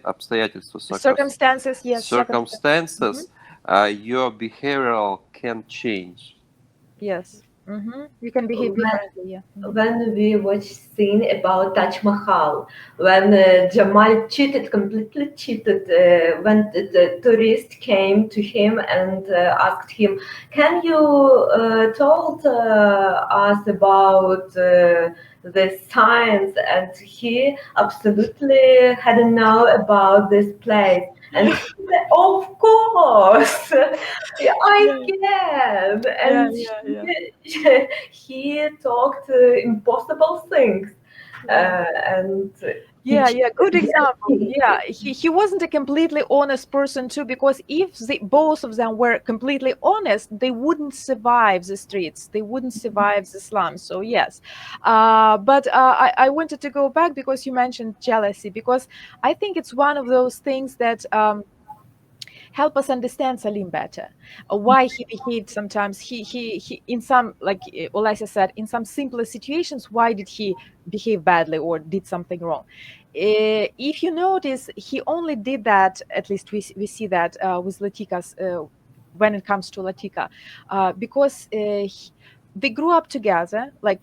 [SPEAKER 2] обстоятельства,
[SPEAKER 1] Circumstances, yes,
[SPEAKER 2] circumstances, your behavioral can change.
[SPEAKER 1] yes. You can behave differently. Yeah.
[SPEAKER 3] When we watch scene about Taj Mahal, when Jamal completely cheated, when the tourist came to him and asked him, "Can you told us about the science?" And he absolutely hadn't know about this place. And he said, "Of course, I can." And he talked impossible things, and
[SPEAKER 1] Yeah, good example. Yeah, he wasn't a completely honest person too, because if both of them were completely honest, they wouldn't survive the streets, they wouldn't survive the slums. So yes, but I wanted to go back because you mentioned jealousy, because I think it's one of those things that help us understand Salim better. Why he behaved sometimes. He in some, like Olesa said, in some simpler situations, why did he behave badly or did something wrong? If you notice, he only did that. At least we see that with Latika's. When it comes to Latika, because they grew up together, like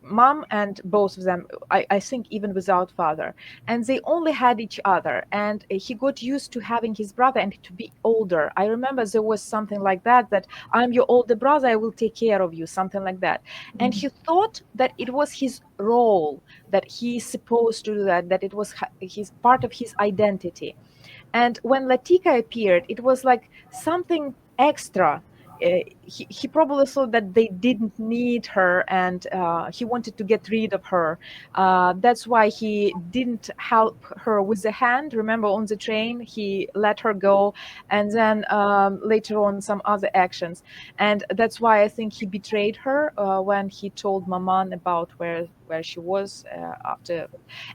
[SPEAKER 1] mom and both of them, I think even without father, and they only had each other, and he got used to having his brother and to be older. I remember there was something like that I'm your older brother, I will take care of you, something like that. And he thought that it was his role, that he's supposed to do that it was his part of his identity. And when Latika appeared, it was like something extra. He probably thought that they didn't need her, and he wanted to get rid of her. That's why he didn't help her with the hand. Remember, on the train, he let her go, and then later on some other actions. And that's why I think he betrayed her when he told Maman about where she was after.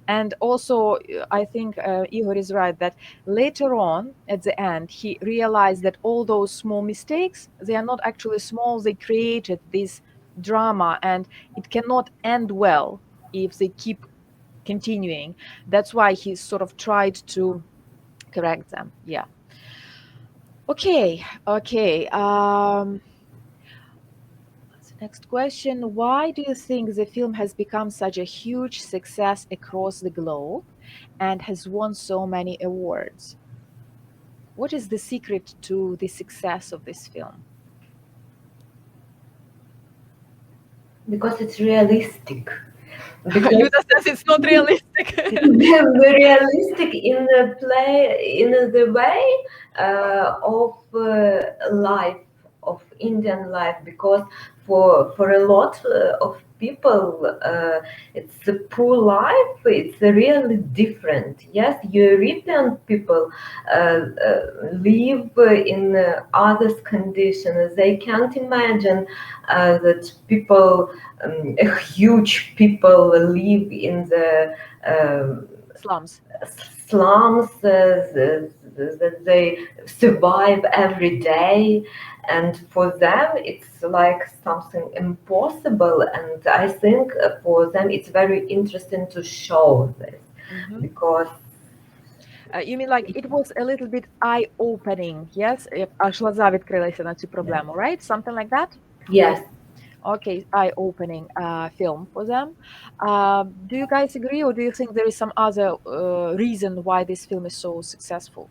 [SPEAKER 1] And also, I think Igor is right that later on, at the end, he realized that all those small mistakes, they are not actually small, they created this drama, and it cannot end well if they keep continuing. That's why he sort of tried to correct them. Yeah. Okay. Next question. Why do you think the film has become such a huge success across the globe and has won so many awards? What is the secret to the success of this film?
[SPEAKER 3] because it's realistic. Because
[SPEAKER 1] Yuda says it's not realistic.
[SPEAKER 3] realistic in the play, in the way of life, of Indian life, because for a lot of people it's a poor life, it's really different. Yes, European people live in others conditions. They can't imagine that people, a huge people live in the
[SPEAKER 1] Slums.
[SPEAKER 3] slums, that they survive every day, and for them it's like something impossible. And I think for them it's very interesting to show this. because
[SPEAKER 1] You mean like it was a little bit eye-opening, yes? Аж глаза відкрилися на цю проблему, right? Something like that?
[SPEAKER 3] yes.
[SPEAKER 1] Okay, eye-opening film for them. Do you guys agree, or do you think there is some other reason why this film is so successful?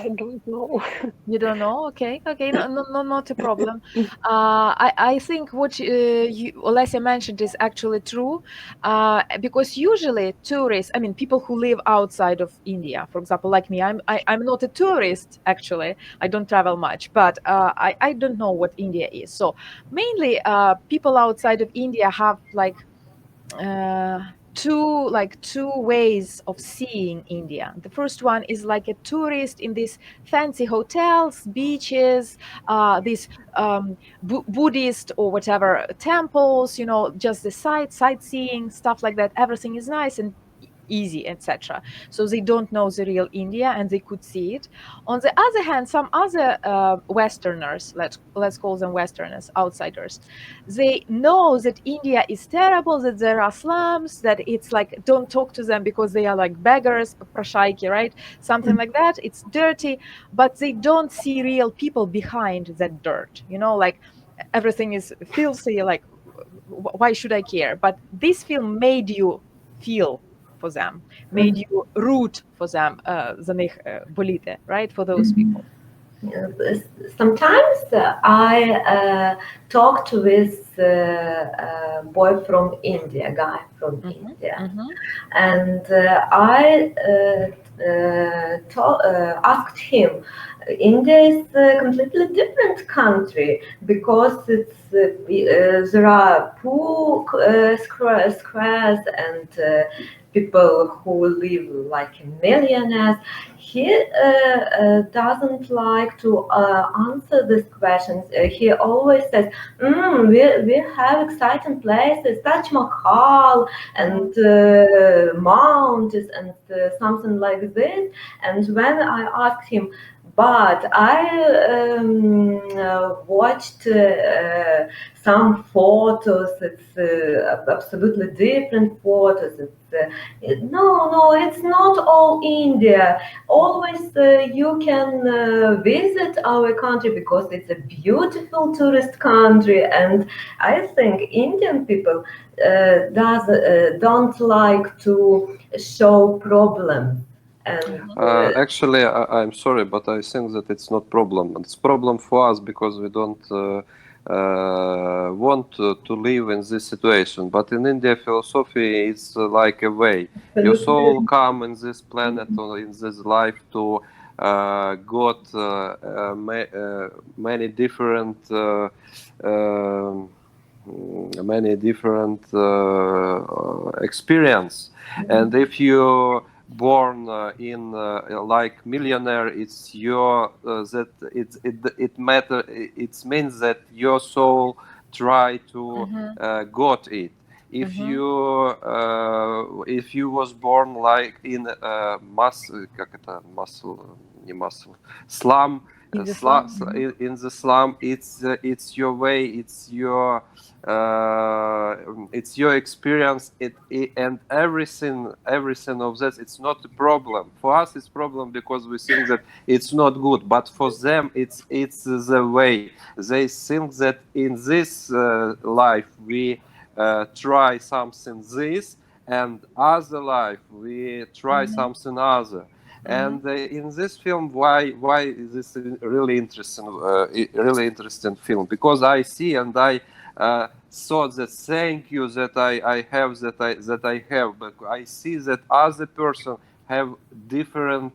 [SPEAKER 4] I don't know.
[SPEAKER 1] You don't know? Okay, no, not a problem. I think what Olesya mentioned is actually true, because usually tourists, I mean, people who live outside of India, for example, like me, I'm not a tourist actually. I don't travel much, but I don't know what India is. So mainly, people outside of India have like two ways of seeing India. The first one is like a tourist in these fancy hotels, beaches, these Buddhist or whatever temples, just the sightseeing, stuff like that. Everything is nice and easy, etc. So they don't know the real India, and they could see it. On the other hand, some other Westerners, let's call them Westerners, outsiders, they know that India is terrible, that there are slums, that it's like don't talk to them because they are like beggars, prashaiki, right? Something like that. It's dirty, but they don't see real people behind that dirt. Like everything is filthy. Like why should I care? But this film made you feel for them, made you root for them, за них боліти, right? For those people.
[SPEAKER 3] Sometimes I talked with a boy from India, guy from India, and I asked him, India is a completely different country because there are poor squares and people who live like millionaires. He doesn't like to answer these questions. He always says, we have exciting places, Taj Mahal and mountains and something like this. And when I asked him, but I watched some photos. It's absolutely different photos. No, it's not all India. Always you can visit our country because it's a beautiful tourist country, and I think Indian people don't like to show problems. And
[SPEAKER 2] Actually, I'm sorry, but I think that it's not problem. It's problem for us because we don't want to live in this situation. But in India, philosophy is like a way. Your soul come in this planet or in this life to got many different experience, and if you born in like millionaire, it's your that it matter. It means that your soul try to got it. If you was born like in slum,
[SPEAKER 1] In the slum.
[SPEAKER 2] in the slum, it's your way, it's your experience, and everything of that, it's not a problem. For us it's problem because we think that it's not good, but for them it's the way. They think that in this life we try something this, and other life we try something other. And in this film, why is this really interesting film? Because I see and I thought that thank you that I have that I have, but I see that other person have different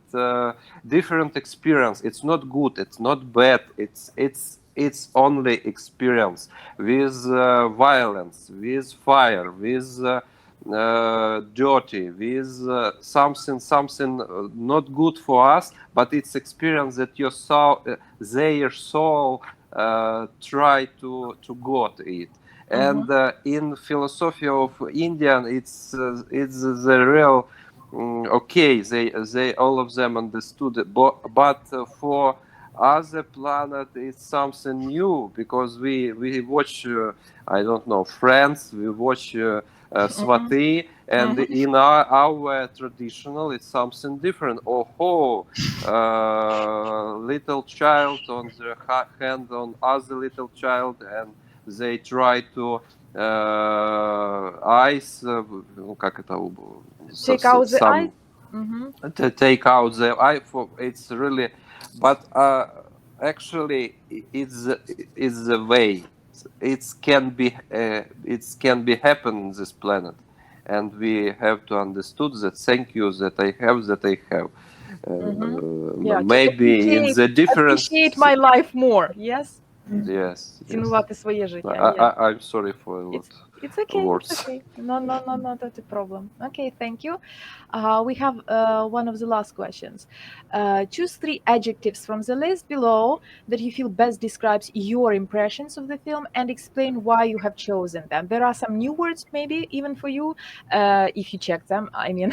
[SPEAKER 2] experience. It's not good, it's not bad, it's only experience with violence, with fire, with dirty, with something not good for us, but it's experience that your soul, their soul try to got it. And in philosophy of Indian, it's the real okay. They all of them understood it, but for other planet is something new, because we watch I don't know, Friends, we watch Swati, and in our traditional it's something different. Little child on the hand on other little child, and they try to ice, как это,
[SPEAKER 1] Take out the eyes.
[SPEAKER 2] to take out the eye. It's really, but actually it's the way it can be happen in this planet, and we have to understood that. Thank you that I have.
[SPEAKER 1] Yeah,
[SPEAKER 2] Maybe in the difference.
[SPEAKER 1] Appreciate my life more. Yes.
[SPEAKER 2] Yes.
[SPEAKER 1] Цінувати своє життя. Yes.
[SPEAKER 2] I'm sorry for a lot.
[SPEAKER 1] It's okay.
[SPEAKER 2] Words.
[SPEAKER 1] It's okay. No, not a problem. Okay, thank you. We have one of the last questions. Choose 3 adjectives from the list below that you feel best describes your impressions of the film, and explain why you have chosen them. There are some new words, maybe even for you, if you check them. I mean,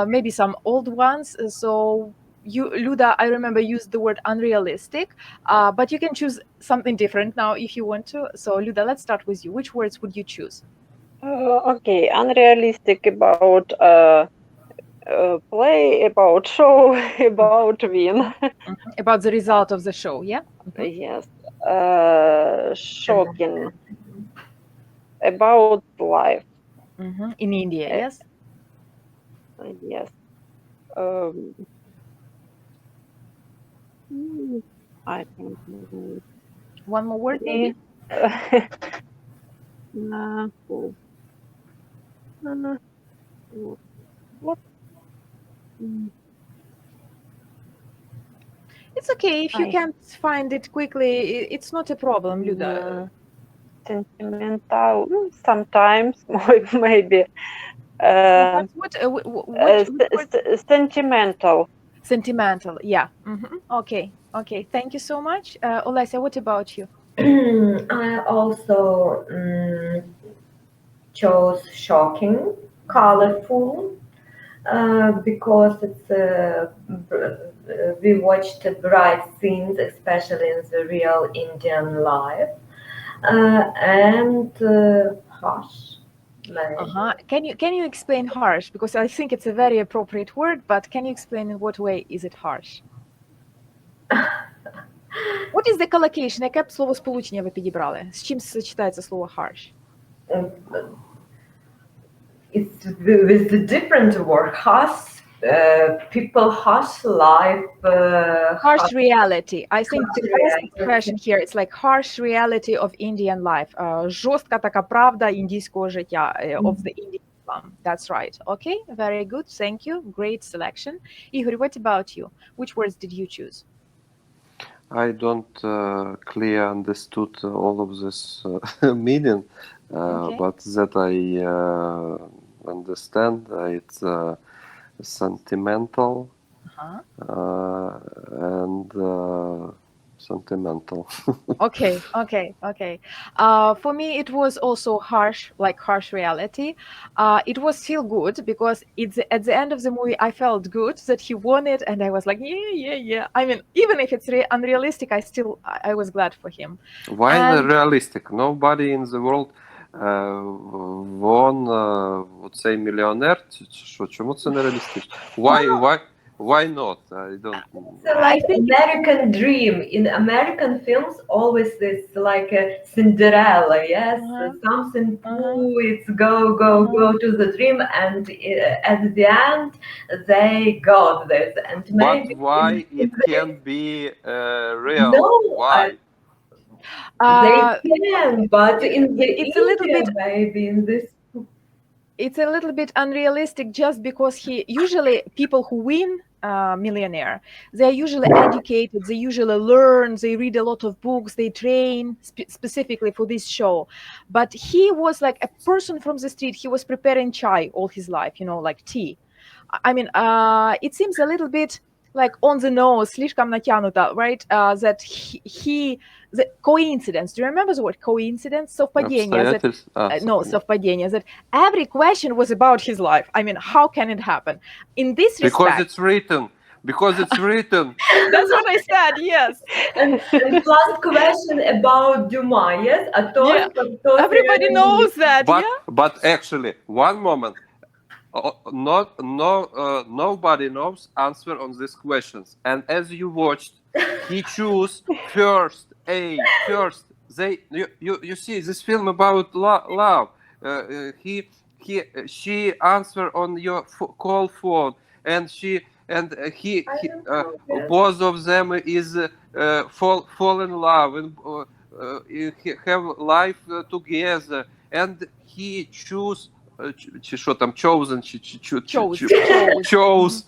[SPEAKER 1] maybe some old ones. So you, Luda, I remember used the word unrealistic, but you can choose something different now if you want to. So Luda, let's start with you. Which words would you choose?
[SPEAKER 4] Okay, unrealistic about play, about show, about win.
[SPEAKER 1] About the result of the show, yeah?
[SPEAKER 4] Yes. Shocking about life.
[SPEAKER 1] In India, yes?
[SPEAKER 4] Yes. I don't know.
[SPEAKER 1] One more word, maybe?
[SPEAKER 4] What?
[SPEAKER 1] It's okay if you can't find it quickly. It's not a problem, Luda.
[SPEAKER 4] Sentimental, sometimes, maybe.
[SPEAKER 1] What
[SPEAKER 4] Sentimental.
[SPEAKER 1] Sentimental, yeah. Okay. Thank you so much. Olesya, what about you?
[SPEAKER 3] I also chose shocking, colorful, because it's we watched bright scenes, especially in the real Indian life, and harsh.
[SPEAKER 1] Can you explain harsh? Because I think it's a very appropriate word, but can you explain in what way is it harsh? What is the collocation? Яке б словосполучення ви підібрали? З чим сочетається слово harsh?
[SPEAKER 3] It's with the different word. Harsh, people, harsh life.
[SPEAKER 1] Harsh reality. I think the best expression here is like harsh reality of Indian life. Жорстка така правда індійського життя, of the Indian slum. That's right. Okay, very good. Thank you. Great selection. Igor, what about you? Which words did you choose?
[SPEAKER 2] I don't clearly understood all of this meaning, but that I understand it's sentimental and sentimental.
[SPEAKER 1] Okay. For me, it was also harsh, like harsh reality. It was feel good because at the end of the movie, I felt good that he won it, and I was like, yeah. I mean, even if it's unrealistic, I was glad for him.
[SPEAKER 2] Why realistic? Nobody in the world won, would say, millionaire. Чому це не реалістично? Why not? I don't know.
[SPEAKER 3] It's like American dream. In American films, always it's like a Cinderella, yes? Something cool, it's go to the dream, and at the end, they got this. And maybe
[SPEAKER 2] but why it can be real?
[SPEAKER 3] No,
[SPEAKER 2] why?
[SPEAKER 3] They can, but
[SPEAKER 1] it's a little bit,
[SPEAKER 3] maybe in this.
[SPEAKER 1] It's a little bit unrealistic just because usually people who win millionaire, they're usually educated, they usually learn, they read a lot of books, they train specifically for this show. But he was like a person from the street. He was preparing chai all his life, like tea. I mean, it seems a little bit like on the nose, слишком натянуто, right? That the coincidence. Do you remember the word coincidence? Совпадение. Совпадение. That every question was about his life. I mean, how can it happen? In this respect,
[SPEAKER 2] because it's written. because it's written.
[SPEAKER 1] That's what I said. Yes.
[SPEAKER 3] And plus question about Dumas, yes? Athos,
[SPEAKER 1] Yeah.
[SPEAKER 3] Athos,
[SPEAKER 1] Everybody knows that.
[SPEAKER 2] But
[SPEAKER 1] Yeah.
[SPEAKER 2] but actually, one moment. Nobody knows answer on these questions. And as you watched, he choose first. You see this film about love. She answer on your call phone, and
[SPEAKER 3] I don't know, yes.
[SPEAKER 2] both of them is fall in love and have life together, and he choose чи що там chosen, chose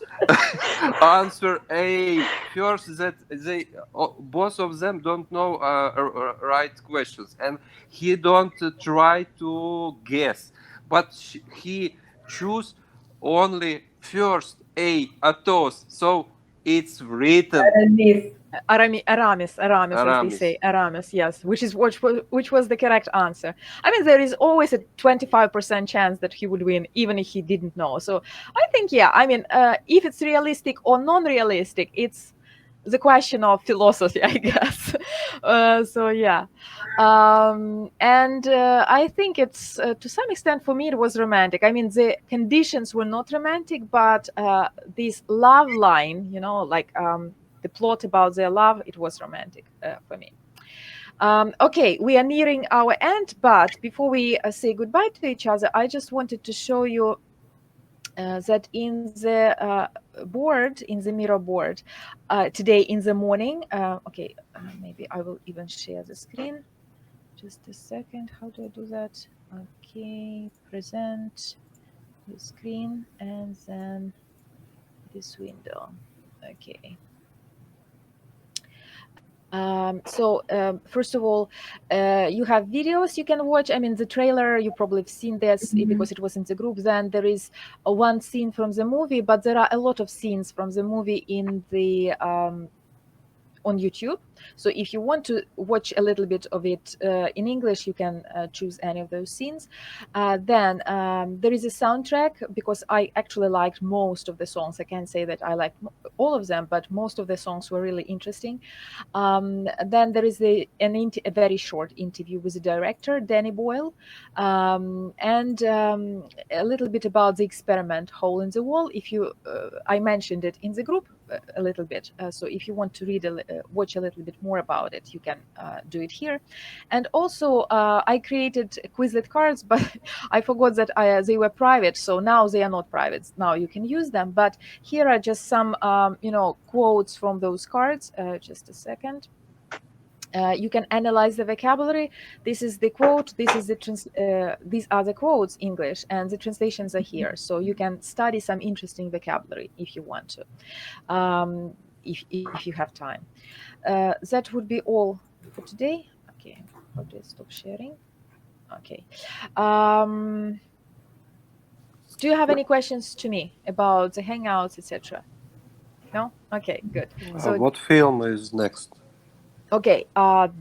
[SPEAKER 2] answer A first, that they both of them don't know right questions, and he don't try to guess, but he choose only first A Athos, so it's written
[SPEAKER 1] Aramis, as they say, Aramis, yes, which was the correct answer. I mean, there is always a 25% chance that he would win, even if he didn't know. So I think, yeah, I mean, if it's realistic or non-realistic, it's the question of philosophy, I guess. So yeah. And I think it's, to some extent, for me, it was romantic. I mean, the conditions were not romantic, but this love line, like, the plot about their love, it was romantic for me. Okay, we are nearing our end, but before we say goodbye to each other, I just wanted to show you that in the board, in the mirror board, today in the morning, okay, maybe I will even share the screen. Just a second, how do I do that? Okay, present the screen and then this window. Okay. First of all, you have videos you can watch. I mean, the trailer, you probably have seen this because it was in the group. Then there is one scene from the movie, but there are a lot of scenes from the movie in the on YouTube. So if you want to watch a little bit of it in English, you can choose any of those scenes. Then there is a soundtrack, because I actually liked most of the songs. I can't say that I liked all of them, but most of the songs were really interesting. Then there is a very short interview with the director, Danny Boyle, and a little bit about the experiment Hole in the Wall. If you, I mentioned it in the group a little bit. So if you want to read, watch a little bit more about it, you can do it here. And also, I created Quizlet cards, but I forgot that they were private. So now they are not private. Now you can use them. But here are just some, quotes from those cards. Just a second. You can analyze the vocabulary. This is the quote. This is the these are the quotes English, and the translations are here. So you can study some interesting vocabulary if you want to, if you have time. That would be all for today. Okay, how do I stop sharing? Okay. Do you have any questions to me about the Hangouts, etc.? No? Okay, good. So
[SPEAKER 2] What film is next?
[SPEAKER 1] Okay.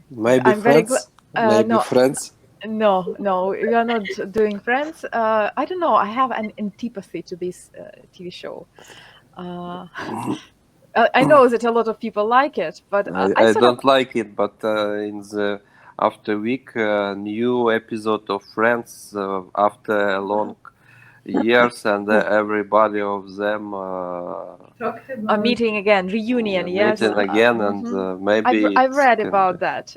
[SPEAKER 2] Maybe
[SPEAKER 1] I'm
[SPEAKER 2] Friends? Maybe
[SPEAKER 1] no,
[SPEAKER 2] Friends?
[SPEAKER 1] No, we are not doing Friends. I don't know. I have an antipathy to this TV show. I know that a lot of people like it, but
[SPEAKER 2] I don't like it. But in the after week, new episode of Friends after a long years, and everybody of them
[SPEAKER 1] a meeting again, reunion, yes.
[SPEAKER 2] meeting again, and maybe
[SPEAKER 1] I've read about that.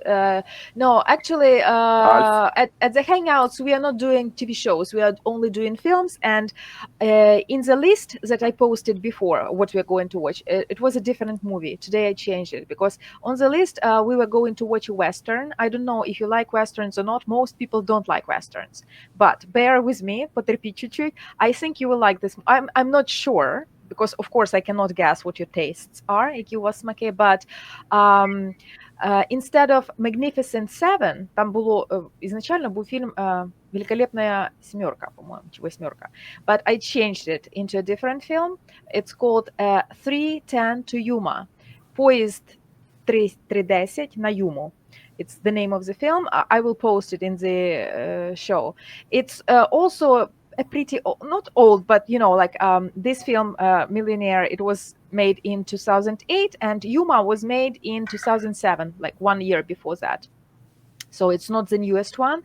[SPEAKER 1] No, actually, at the Hangouts, we are not doing TV shows. We are only doing films. And in the list that I posted before, what we are going to watch, it was a different movie. Today I changed it because on the list we were going to watch a Western. I don't know if you like Westerns or not. Most people don't like Westerns, but bear with me. Потерпи чуть-чуть. I think you will like this. I'm not sure, because of course I cannot guess what your tastes are, які у вас смаки, but instead of Magnificent Seven, там було, изначально был фильм Великолепная семерка, по-моему, чи восьмерка, but I changed it into a different film. It's called 3:10 to Yuma. Поезд 3:10 на Юму. It's the name of the film. I will post it in the show. It's also a pretty not old, but like this film, Millionaire, it was made in 2008, and Yuma was made in 2007, like 1 year before that. So it's not the newest one.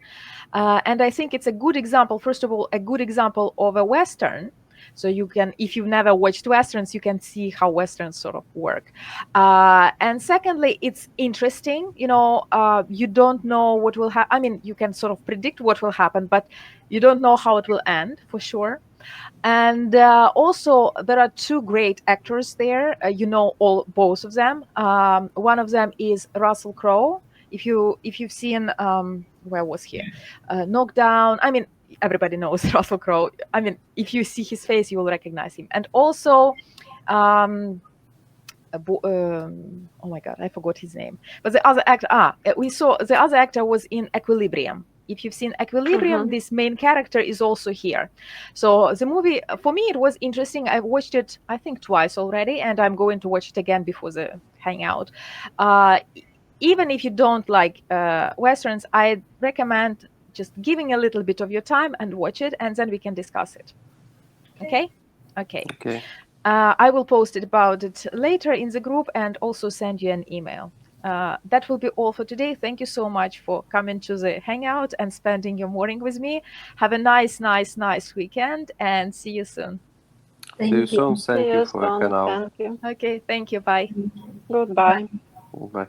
[SPEAKER 1] And I think it's a good example, first of all, a good example of a Western. So you can, if you've never watched Westerns, you can see how Westerns sort of work. And secondly, it's interesting. You don't know what will happen. I mean, you can sort of predict what will happen, but you don't know how it will end for sure. And also, there are two great actors there. Both of them. One of them is Russell Crowe. If you've seen where was he? Knockdown. I mean, everybody knows Russell Crowe. I mean, if you see his face, you will recognize him. And also, oh my God, I forgot his name. But the other actor, we saw the other actor was in Equilibrium. If you've seen Equilibrium, this main character is also here. So the movie, for me, it was interesting. I've watched it, I think, twice already, and I'm going to watch it again before the hangout. Even if you don't like Westerns, I recommend just giving a little bit of your time and watch it, and then we can discuss it. Okay? Okay. I will post about it later in the group and also send you an email. That will be all for today. Thank you so much for coming to the hangout and spending your morning with me. Have a nice weekend, and see you soon.
[SPEAKER 2] See you soon. Thank you for hanging out.
[SPEAKER 4] Thank you.
[SPEAKER 1] Okay, thank you. Bye.
[SPEAKER 4] Goodbye.
[SPEAKER 2] Bye.